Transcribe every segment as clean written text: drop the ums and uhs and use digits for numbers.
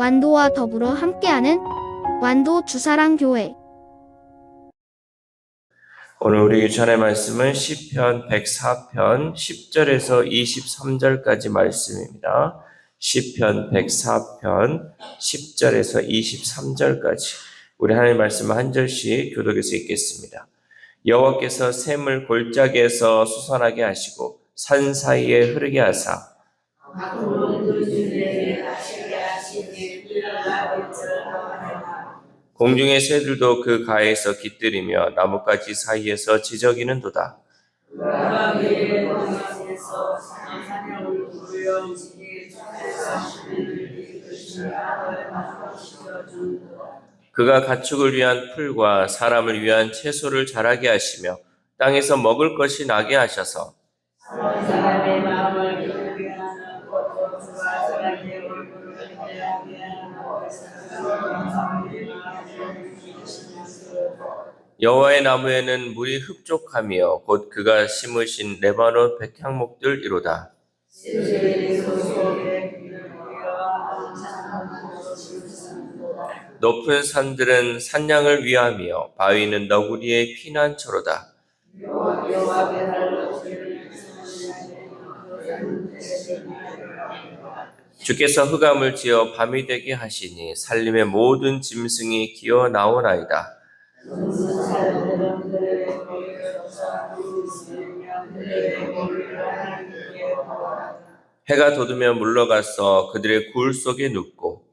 완도와 더불어 함께하는 완도 주사랑교회. 오늘 우리 유찬의 말씀은 시편 104편 10절에서 23절까지 말씀입니다. 시편 104편 10절에서 23절까지 우리 하나님의 말씀을 한 절씩 교독해서 읽겠습니다. 여호와께서 샘을 골짜기에서 솟아나게 하시고 산 사이에 흐르게 하사 공중의 새들도 그 가에서 깃들이며 나뭇가지 사이에서 지저귀는도다. 그가 가축을 위한 풀과 사람을 위한 채소를 자라게 하시며 땅에서 먹을 것이 나게 하셔서 여호와의 나무에는 물이 흡족하며 곧 그가 심으신 레바논 백향목들이로다. 높은 산들은 산양을 위하며 바위는 너구리의 피난처로다. 주께서 흑암을 지어 밤이 되게 하시니 산림의 모든 짐승이 기어 나오나이다. 해가 돋으면 물러가서 그들의 굴 속에 눕고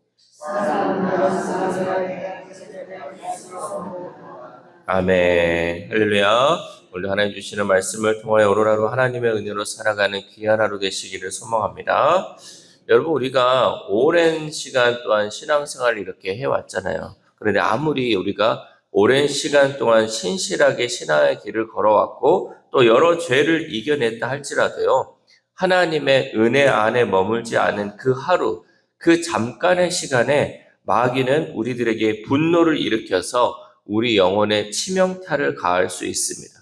아멘. 할렐루야. 오늘 하나님 주시는 말씀을 통하여 오로라로 하나님의 은혜로 살아가는 귀한 하루 되시기를 소망합니다. 여러분, 우리가 오랜 시간 동안 신앙생활을 이렇게 해왔잖아요. 그런데 아무리 우리가 오랜 시간 동안 신실하게 신앙의 길을 걸어왔고 또 여러 죄를 이겨냈다 할지라도요, 하나님의 은혜 안에 머물지 않은 그 하루, 그 잠깐의 시간에 마귀는 우리들에게 분노를 일으켜서 우리 영혼에 치명타를 가할 수 있습니다.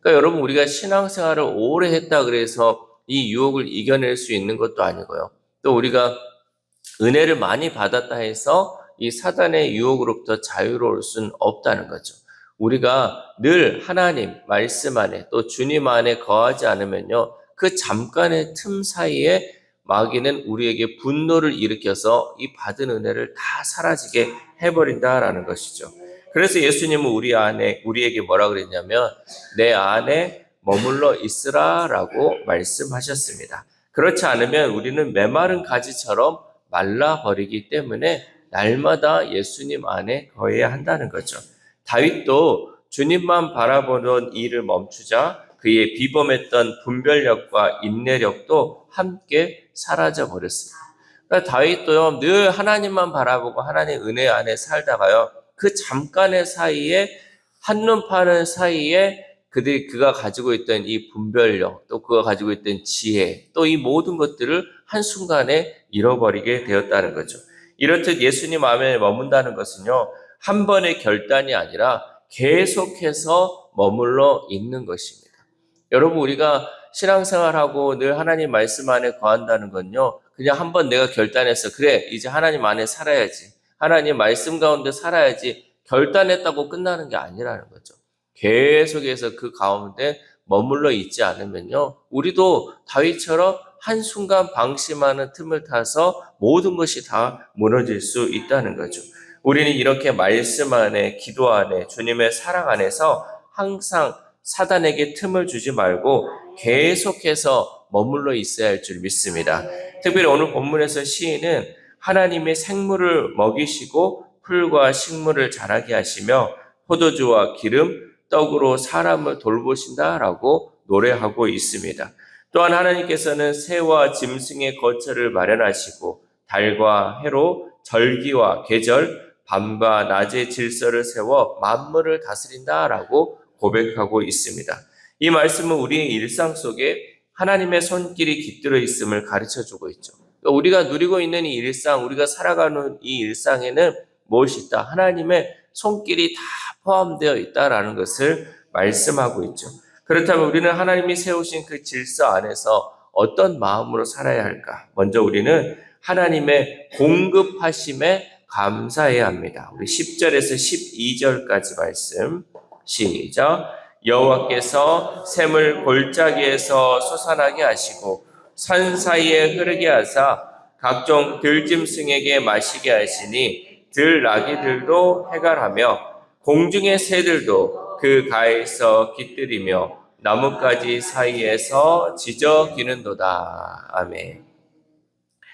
그러니까 여러분, 우리가 신앙생활을 오래 했다 그래서 이 유혹을 이겨낼 수 있는 것도 아니고요. 또 우리가 은혜를 많이 받았다 해서 이 사단의 유혹으로부터 자유로울 수는 없다는 거죠. 우리가 늘 하나님 말씀 안에 또 주님 안에 거하지 않으면요, 그 잠깐의 틈 사이에 마귀는 우리에게 분노를 일으켜서 이 받은 은혜를 다 사라지게 해버린다라는 것이죠. 그래서 예수님은 우리에게 뭐라 그랬냐면 내 안에 머물러 있으라라고 말씀하셨습니다. 그렇지 않으면 우리는 메마른 가지처럼 말라버리기 때문에 날마다 예수님 안에 거해야 한다는 거죠. 다윗도 주님만 바라보던 일을 멈추자 그의 비범했던 분별력과 인내력도 함께 사라져 버렸습니다. 그러니까 다윗도요, 늘 하나님만 바라보고 하나님의 은혜 안에 살다가요, 그 잠깐의 사이에, 한눈 파는 사이에 그가 가지고 있던 이 분별력, 또 그가 가지고 있던 지혜, 또 이 모든 것들을 한순간에 잃어버리게 되었다는 거죠. 이렇듯 예수님 안에 머문다는 것은요, 한 번의 결단이 아니라 계속해서 머물러 있는 것입니다. 여러분, 우리가 신앙생활하고 늘 하나님 말씀 안에 거한다는 건요, 그냥 한 번 내가 결단해서 그래, 이제 하나님 안에 살아야지, 하나님 말씀 가운데 살아야지 결단했다고 끝나는 게 아니라는 거죠. 계속해서 그 가운데 머물러 있지 않으면요, 우리도 다윗처럼 한순간 방심하는 틈을 타서 모든 것이 다 무너질 수 있다는 거죠. 우리는 이렇게 말씀 안에, 기도 안에, 주님의 사랑 안에서 항상 사단에게 틈을 주지 말고 계속해서 머물러 있어야 할 줄 믿습니다. 특별히 오늘 본문에서 시인은 하나님의 생물을 먹이시고 풀과 식물을 자라게 하시며 포도주와 기름, 떡으로 사람을 돌보신다라고 노래하고 있습니다. 또한 하나님께서는 새와 짐승의 거처를 마련하시고 달과 해로 절기와 계절, 밤과 낮의 질서를 세워 만물을 다스린다라고 고백하고 있습니다. 이 말씀은 우리의 일상 속에 하나님의 손길이 깃들어 있음을 가르쳐주고 있죠. 우리가 누리고 있는 이 일상, 우리가 살아가는 이 일상에는 무엇이 있다? 하나님의 손길이 다 포함되어 있다라는 것을 말씀하고 있죠. 그렇다면 우리는 하나님이 세우신 그 질서 안에서 어떤 마음으로 살아야 할까? 먼저 우리는 하나님의 공급하심에 감사해야 합니다. 우리 10절에서 12절까지 말씀 시작. 여호와께서 샘을 골짜기에서 솟아나게 하시고 산 사이에 흐르게 하사 각종 들짐승에게 마시게 하시니 들나귀들도 해갈하며 공중의 새들도 그 가에서 깃들이며 나뭇가지 사이에서 지저 기는도다. 아멘.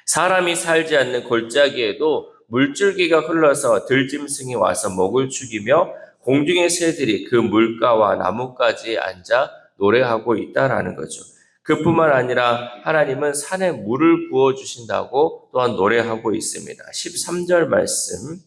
사람이 살지 않는 골짜기에도 물줄기가 흘러서 들짐승이 와서 목을 축이며 공중의 새들이 그 물가와 나뭇가지에 앉아 노래하고 있다라는 거죠. 그뿐만 아니라 하나님은 산에 물을 부어주신다고 또한 노래하고 있습니다. 13절 말씀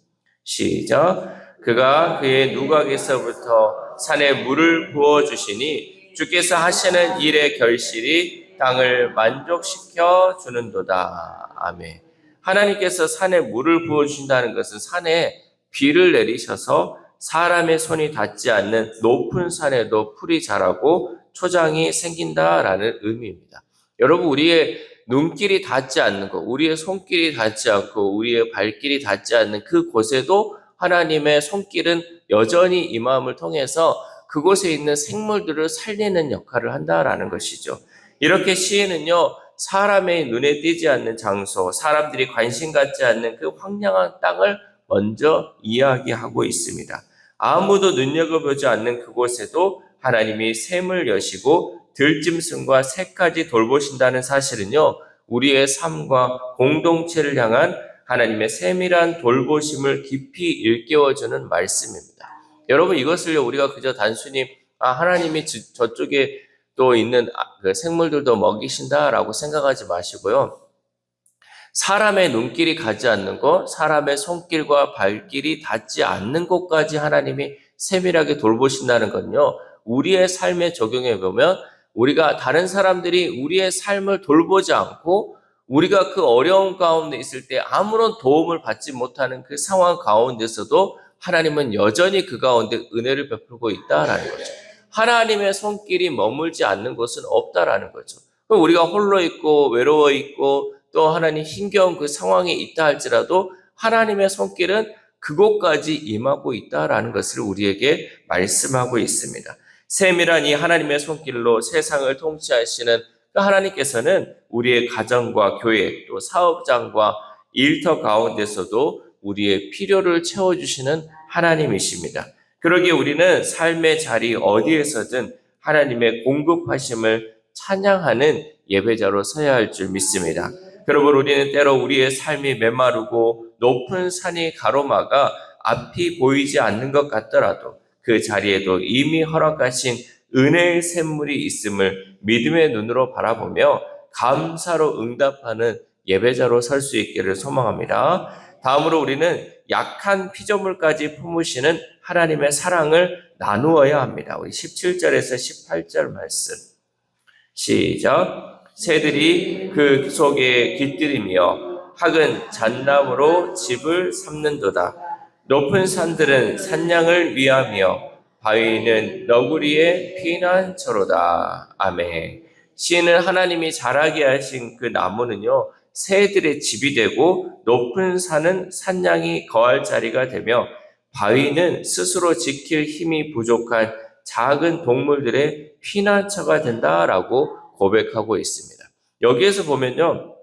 시작. 그가 그의 누각에서부터 산에 물을 부어주시니 주께서 하시는 일의 결실이 땅을 만족시켜 주는도다. 아멘. 하나님께서 산에 물을 부어주신다는 것은 산에 비를 내리셔서 사람의 손이 닿지 않는 높은 산에도 풀이 자라고 초장이 생긴다라는 의미입니다. 여러분, 우리의 눈길이 닿지 않는 것, 우리의 손길이 닿지 않고 우리의 발길이 닿지 않는 그 곳에도 하나님의 손길은 여전히 이 마음을 통해서 그곳에 있는 생물들을 살리는 역할을 한다라는 것이죠. 이렇게 시인은요, 사람의 눈에 띄지 않는 장소, 사람들이 관심 갖지 않는 그 황량한 땅을 먼저 이야기하고 있습니다. 아무도 눈여겨보지 않는 그곳에도 하나님이 샘을 여시고 들짐승과 새까지 돌보신다는 사실은요, 우리의 삶과 공동체를 향한 하나님의 세밀한 돌보심을 깊이 일깨워주는 말씀입니다. 여러분, 이것을 우리가 그저 단순히 하나님이 저쪽에 또 있는 그 생물들도 먹이신다라고 생각하지 마시고요. 사람의 눈길이 가지 않는 곳, 사람의 손길과 발길이 닿지 않는 곳까지 하나님이 세밀하게 돌보신다는 건요, 우리의 삶에 적용해 보면 우리가 다른 사람들이 우리의 삶을 돌보지 않고 우리가 그 어려운 가운데 있을 때 아무런 도움을 받지 못하는 그 상황 가운데서도 하나님은 여전히 그 가운데 은혜를 베풀고 있다라는 거죠. 하나님의 손길이 머물지 않는 곳은 없다라는 거죠. 그럼 우리가 홀로 있고 외로워 있고 또 하나님 힘겨운 그 상황에 있다 할지라도 하나님의 손길은 그곳까지 임하고 있다라는 것을 우리에게 말씀하고 있습니다. 세밀한 이 하나님의 손길로 세상을 통치하시는 그 하나님께서는 우리의 가정과 교회 또 사업장과 일터 가운데서도 우리의 필요를 채워주시는 하나님이십니다. 그러기에 우리는 삶의 자리 어디에서든 하나님의 공급하심을 찬양하는 예배자로 서야 할 줄 믿습니다. 여러분, 우리는 때로 우리의 삶이 메마르고 높은 산이 가로막아 앞이 보이지 않는 것 같더라도 그 자리에도 이미 허락하신 은혜의 샘물이 있음을 믿음의 눈으로 바라보며 감사로 응답하는 예배자로 설 수 있기를 소망합니다. 다음으로 우리는 약한 피조물까지 품으시는 하나님의 사랑을 나누어야 합니다. 우리 17절에서 18절 말씀 시작. 새들이 그 속에 깃들이며 학은 잣나무로 집을 삼는도다. 높은 산들은 산양을 위하며 바위는 너구리의 피난처로다. 아멘. 시인은 하나님이 자라게 하신 그 나무는요, 새들의 집이 되고 높은 산은 산양이 거할 자리가 되며 바위는 스스로 지킬 힘이 부족한 작은 동물들의 피난처가 된다라고 고백하고 있습니다. 여기에서 보면요,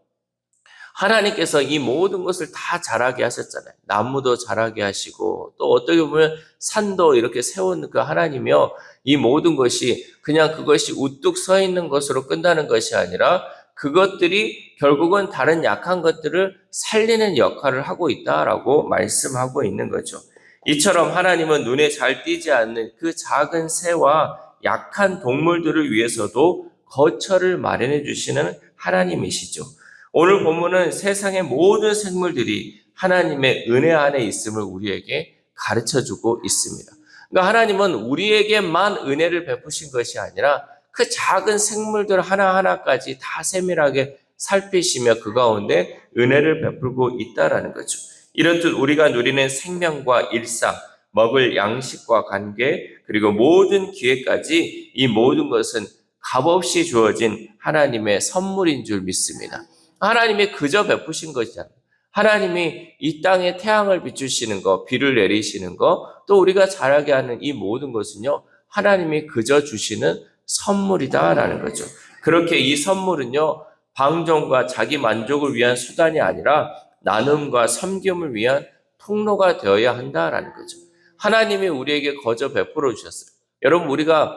하나님께서 이 모든 것을 다 자라게 하셨잖아요. 나무도 자라게 하시고 또 어떻게 보면 산도 이렇게 세운 그 하나님이요, 이 모든 것이 그냥 그것이 우뚝 서 있는 것으로 끝나는 것이 아니라 그것들이 결국은 다른 약한 것들을 살리는 역할을 하고 있다라고 말씀하고 있는 거죠. 이처럼 하나님은 눈에 잘 띄지 않는 그 작은 새와 약한 동물들을 위해서도 거처를 마련해 주시는 하나님이시죠. 오늘 본문은 세상의 모든 생물들이 하나님의 은혜 안에 있음을 우리에게 가르쳐주고 있습니다. 그러니까 하나님은 우리에게만 은혜를 베푸신 것이 아니라 그 작은 생물들 하나하나까지 다 세밀하게 살피시며 그 가운데 은혜를 베풀고 있다라는 거죠. 이렇듯 우리가 누리는 생명과 일상, 먹을 양식과 관계, 그리고 모든 기회까지 이 모든 것은 값없이 주어진 하나님의 선물인 줄 믿습니다. 하나님이 그저 베푸신 것이잖아요. 하나님이 이 땅에 태양을 비추시는 거, 비를 내리시는 거, 또 우리가 자라게 하는 이 모든 것은요, 하나님이 그저 주시는 선물이다라는 거죠. 그렇게 이 선물은요, 방종과 자기 만족을 위한 수단이 아니라 나눔과 섬김을 위한 통로가 되어야 한다라는 거죠. 하나님이 우리에게 거저 베풀어 주셨어요. 여러분, 우리가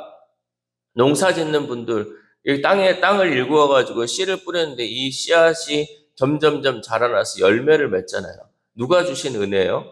농사 짓는 분들, 이 땅을 일구어 가지고 씨를 뿌렸는데 이 씨앗이 점점점 자라나서 열매를 맺잖아요. 누가 주신 은혜예요?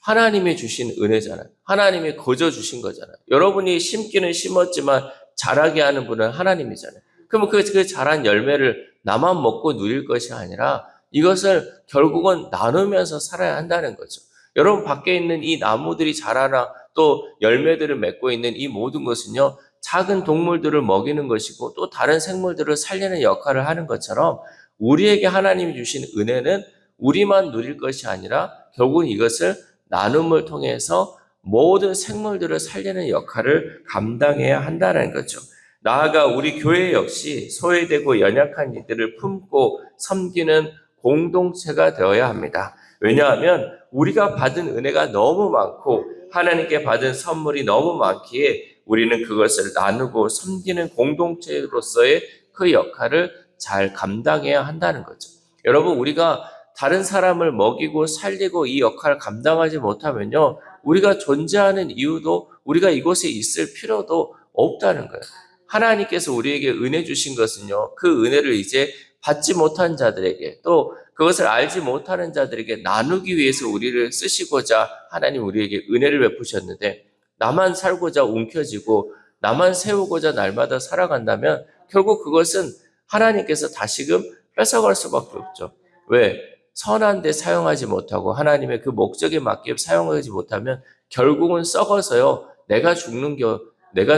하나님이 주신 은혜잖아요. 하나님이 거저 주신 거잖아요. 여러분이 심기는 심었지만 자라게 하는 분은 하나님이잖아요. 그럼 그 자란 열매를 나만 먹고 누릴 것이 아니라 이것을 결국은 나누면서 살아야 한다는 거죠. 여러분, 밖에 있는 이 나무들이 자라나 또 열매들을 맺고 있는 이 모든 것은요, 작은 동물들을 먹이는 것이고 또 다른 생물들을 살리는 역할을 하는 것처럼 우리에게 하나님이 주신 은혜는 우리만 누릴 것이 아니라 결국은 이것을 나눔을 통해서 모든 생물들을 살리는 역할을 감당해야 한다는 거죠. 나아가 우리 교회 역시 소외되고 연약한 이들을 품고 섬기는 공동체가 되어야 합니다. 왜냐하면 우리가 받은 은혜가 너무 많고 하나님께 받은 선물이 너무 많기에 우리는 그것을 나누고 섬기는 공동체로서의 그 역할을 잘 감당해야 한다는 거죠. 여러분, 우리가 다른 사람을 먹이고 살리고 이 역할을 감당하지 못하면요, 우리가 존재하는 이유도 우리가 이곳에 있을 필요도 없다는 거예요. 하나님께서 우리에게 은혜 주신 것은요, 그 은혜를 이제 받지 못한 자들에게 또 그것을 알지 못하는 자들에게 나누기 위해서 우리를 쓰시고자 하나님 우리에게 은혜를 베푸셨는데 나만 살고자 움켜쥐고 나만 세우고자 날마다 살아간다면 결국 그것은 하나님께서 다시금 뺏어갈 수밖에 없죠. 왜? 선한 데 사용하지 못하고 하나님의 그 목적에 맞게 사용하지 못하면 결국은 썩어서요, 내가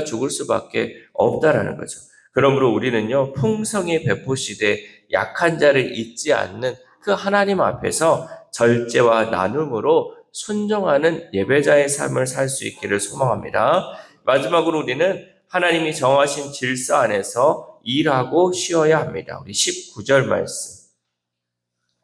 죽을 수밖에 없다라는 거죠. 그러므로 우리는요, 풍성히 베푸시되 약한 자를 잊지 않는 그 하나님 앞에서 절제와 나눔으로 순종하는 예배자의 삶을 살 수 있기를 소망합니다. 마지막으로 우리는 하나님이 정하신 질서 안에서 일하고 쉬어야 합니다. 우리 19절 말씀.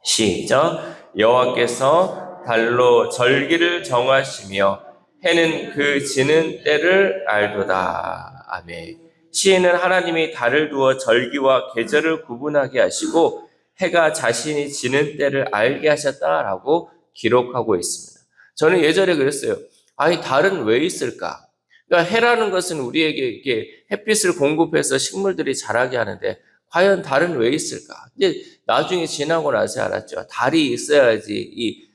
시작. 여호와께서 달로 절기를 정하시며 해는 그 지는 때를 알도다. 아멘. 시인은 하나님이 달을 두어 절기와 계절을 구분하게 하시고 해가 자신이 지는 때를 알게 하셨다라고 기록하고 있습니다. 저는 예전에 그랬어요. 아니, 달은 왜 있을까? 그러니까 해라는 것은 우리에게 이렇게 햇빛을 공급해서 식물들이 자라게 하는데 과연 달은 왜 있을까? 이제 나중에 지나고 나서 알았죠. 달이 있어야지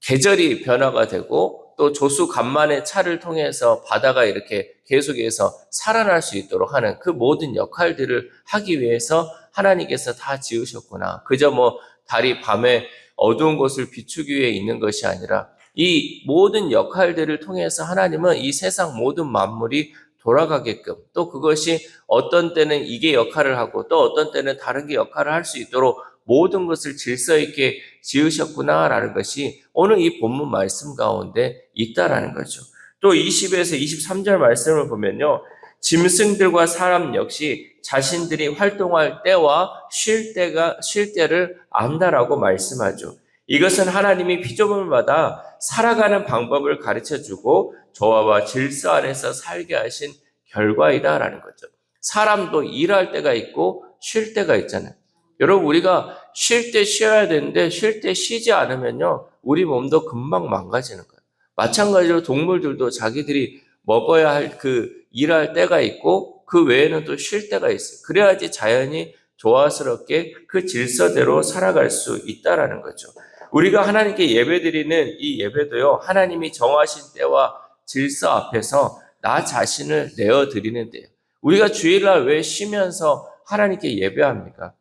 계절이 변화가 되고 또 조수 간만의 차를 통해서 바다가 이렇게 계속해서 살아날 수 있도록 하는 그 모든 역할들을 하기 위해서 하나님께서 다 지으셨구나. 그저 달이 밤에 어두운 곳을 비추기 위해 있는 것이 아니라 이 모든 역할들을 통해서 하나님은 이 세상 모든 만물이 돌아가게끔 또 그것이 어떤 때는 이게 역할을 하고 또 어떤 때는 다른 게 역할을 할 수 있도록 모든 것을 질서 있게 지으셨구나라는 것이 오늘 이 본문 말씀 가운데 있다라는 거죠. 또 20에서 23절 말씀을 보면요. 짐승들과 사람 역시 자신들이 활동할 때와 쉴 때를 안다라고 말씀하죠. 이것은 하나님이 피조물마다 살아가는 방법을 가르쳐주고 조화와 질서 안에서 살게 하신 결과이다라는 거죠. 사람도 일할 때가 있고 쉴 때가 있잖아요. 여러분, 우리가 쉴 때 쉬어야 되는데 쉴 때 쉬지 않으면요, 우리 몸도 금방 망가지는 거예요. 마찬가지로 동물들도 자기들이 먹어야 할 일할 때가 있고 그 외에는 또 쉴 때가 있어요. 그래야지 자연이 조화스럽게 그 질서대로 살아갈 수 있다라는 거죠. 우리가 하나님께 예배드리는 이 예배도요, 하나님이 정하신 때와 질서 앞에서 나 자신을 내어드리는 데요. 우리가 주일날 왜 쉬면서 하나님께 예배합니까?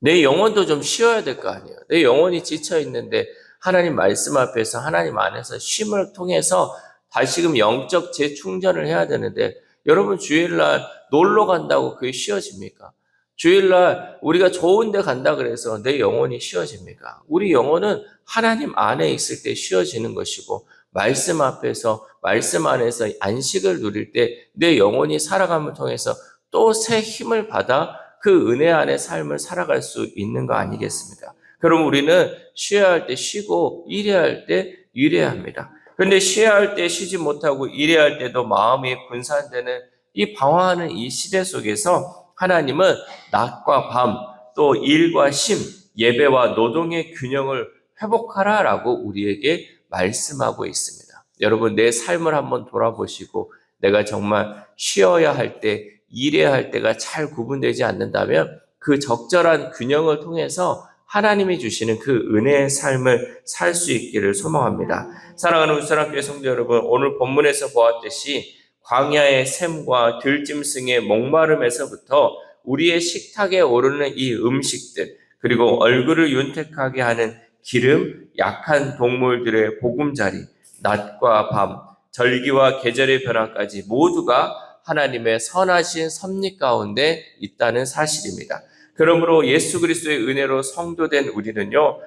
내 영혼도 좀 쉬어야 될 거 아니에요. 내 영혼이 지쳐 있는데 하나님 말씀 앞에서 하나님 안에서 쉼을 통해서 다시금 영적 재충전을 해야 되는데 여러분 주일날 놀러 간다고 그게 쉬어집니까? 주일날 우리가 좋은 데 간다 그래서 내 영혼이 쉬어집니까? 우리 영혼은 하나님 안에 있을 때 쉬어지는 것이고 말씀 앞에서 말씀 안에서 안식을 누릴 때 내 영혼이 살아감을 통해서 또 새 힘을 받아 그 은혜 안에 삶을 살아갈 수 있는 거 아니겠습니까? 그럼 우리는 쉬어야 할 때 쉬고 일해야 할 때 일해야 합니다. 그런데 쉬어야 할 때 쉬지 못하고 일해야 할 때도 마음이 분산되는 이 방황하는 이 시대 속에서 하나님은 낮과 밤, 또 일과 심, 예배와 노동의 균형을 회복하라라고 우리에게 말씀하고 있습니다. 여러분, 내 삶을 한번 돌아보시고 내가 정말 쉬어야 할 때, 일해야 할 때가 잘 구분되지 않는다면 그 적절한 균형을 통해서 하나님이 주시는 그 은혜의 삶을 살 수 있기를 소망합니다. 사랑하는 우스랑교회 성도 여러분, 오늘 본문에서 보았듯이 광야의 샘과 들짐승의 목마름에서부터 우리의 식탁에 오르는 이 음식들, 그리고 얼굴을 윤택하게 하는 기름, 약한 동물들의 보금자리, 낮과 밤, 절기와 계절의 변화까지 모두가 하나님의 선하신 섭리 가운데 있다는 사실입니다. 그러므로 예수 그리스도의 은혜로 성도된 우리는요,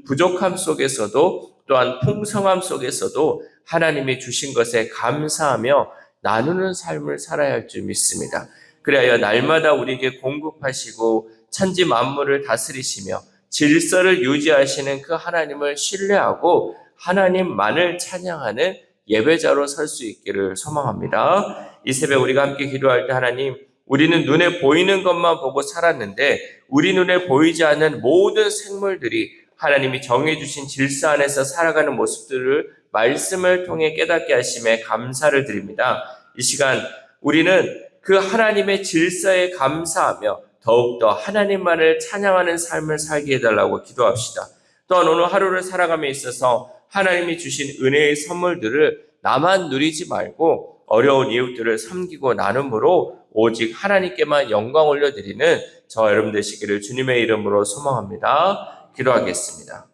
부족함 속에서도 또한 풍성함 속에서도 하나님이 주신 것에 감사하며 나누는 삶을 살아야 할 줄 믿습니다. 그래야 날마다 우리에게 공급하시고 천지 만물을 다스리시며 질서를 유지하시는 그 하나님을 신뢰하고 하나님만을 찬양하는 예배자로 설 수 있기를 소망합니다. 이 새벽 우리가 함께 기도할 때 하나님, 우리는 눈에 보이는 것만 보고 살았는데 우리 눈에 보이지 않는 모든 생물들이 하나님이 정해주신 질서 안에서 살아가는 모습들을 말씀을 통해 깨닫게 하심에 감사를 드립니다. 이 시간 우리는 그 하나님의 질서에 감사하며 더욱더 하나님만을 찬양하는 삶을 살게 해달라고 기도합시다. 또한 오늘 하루를 살아감에 있어서 하나님이 주신 은혜의 선물들을 나만 누리지 말고 어려운 이웃들을 섬기고 나눔으로 오직 하나님께만 영광 올려드리는 저와 여러분 되시기를 주님의 이름으로 소망합니다. 기도하겠습니다.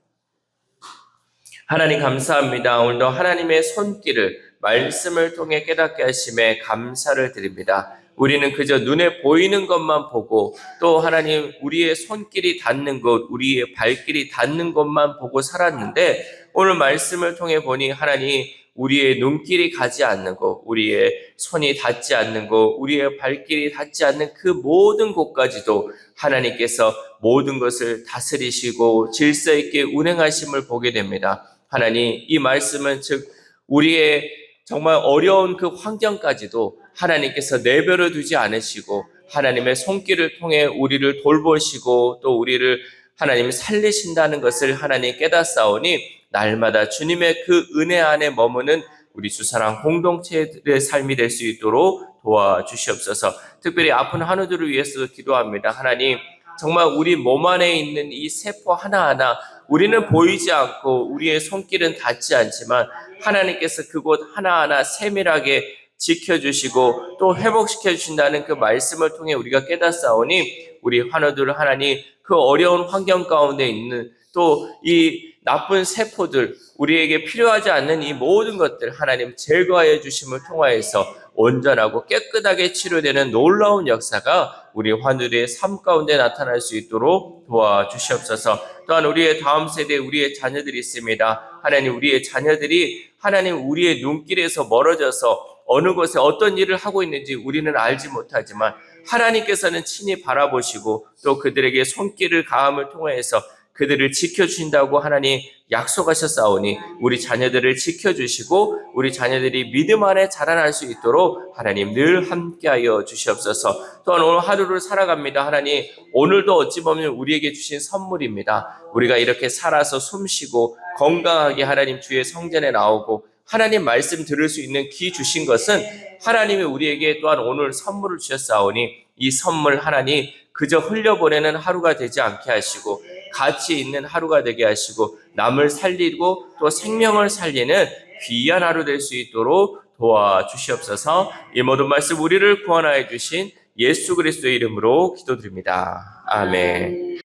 하나님 감사합니다. 오늘도 하나님의 손길을 말씀을 통해 깨닫게 하심에 감사를 드립니다. 우리는 그저 눈에 보이는 것만 보고 또 하나님 우리의 손길이 닿는 곳, 우리의 발길이 닿는 곳만 보고 살았는데 오늘 말씀을 통해 보니 하나님 우리의 눈길이 가지 않는 곳, 우리의 손이 닿지 않는 곳, 우리의 발길이 닿지 않는 그 모든 곳까지도 하나님께서 모든 것을 다스리시고 질서 있게 운행하심을 보게 됩니다. 하나님, 이 말씀은 즉 우리의 정말 어려운 그 환경까지도 하나님께서 내버려 두지 않으시고 하나님의 손길을 통해 우리를 돌보시고 또 우리를 하나님 살리신다는 것을 하나님 깨닫사오니 날마다 주님의 그 은혜 안에 머무는 우리 주사랑 공동체의 삶이 될 수 있도록 도와주시옵소서. 특별히 아픈 한우들을 위해서 기도합니다. 하나님, 정말 우리 몸 안에 있는 이 세포 하나하나 우리는 보이지 않고 우리의 손길은 닿지 않지만 하나님께서 그곳 하나하나 세밀하게 지켜주시고 또 회복시켜 주신다는 그 말씀을 통해 우리가 깨닫사오니 우리 환우들 하나님 그 어려운 환경 가운데 있는 또 이 나쁜 세포들 우리에게 필요하지 않는 이 모든 것들 하나님 제거하여 주심을 통하여서 온전하고 깨끗하게 치료되는 놀라운 역사가 우리 환우들의 삶 가운데 나타날 수 있도록 도와주시옵소서. 또한 우리의 다음 세대 우리의 자녀들이 있습니다. 하나님 우리의 자녀들이 하나님 우리의 눈길에서 멀어져서 어느 곳에 어떤 일을 하고 있는지 우리는 알지 못하지만 하나님께서는 친히 바라보시고 또 그들에게 손길을 가함을 통해서 그들을 지켜주신다고 하나님 약속하셨사오니 우리 자녀들을 지켜주시고 우리 자녀들이 믿음 안에 자라날 수 있도록 하나님 늘 함께하여 주시옵소서. 또한 오늘 하루를 살아갑니다. 하나님 오늘도 어찌 보면 우리에게 주신 선물입니다. 우리가 이렇게 살아서 숨쉬고 건강하게 하나님 주의 성전에 나오고 하나님 말씀 들을 수 있는 귀 주신 것은 하나님이 우리에게 또한 오늘 선물을 주셨사오니 이 선물 하나님 그저 흘려보내는 하루가 되지 않게 하시고 가치 있는 하루가 되게 하시고 남을 살리고 또 생명을 살리는 귀한 하루 될 수 있도록 도와주시옵소서. 이 모든 말씀 우리를 구원하여 주신 예수 그리스도의 이름으로 기도드립니다. 아멘.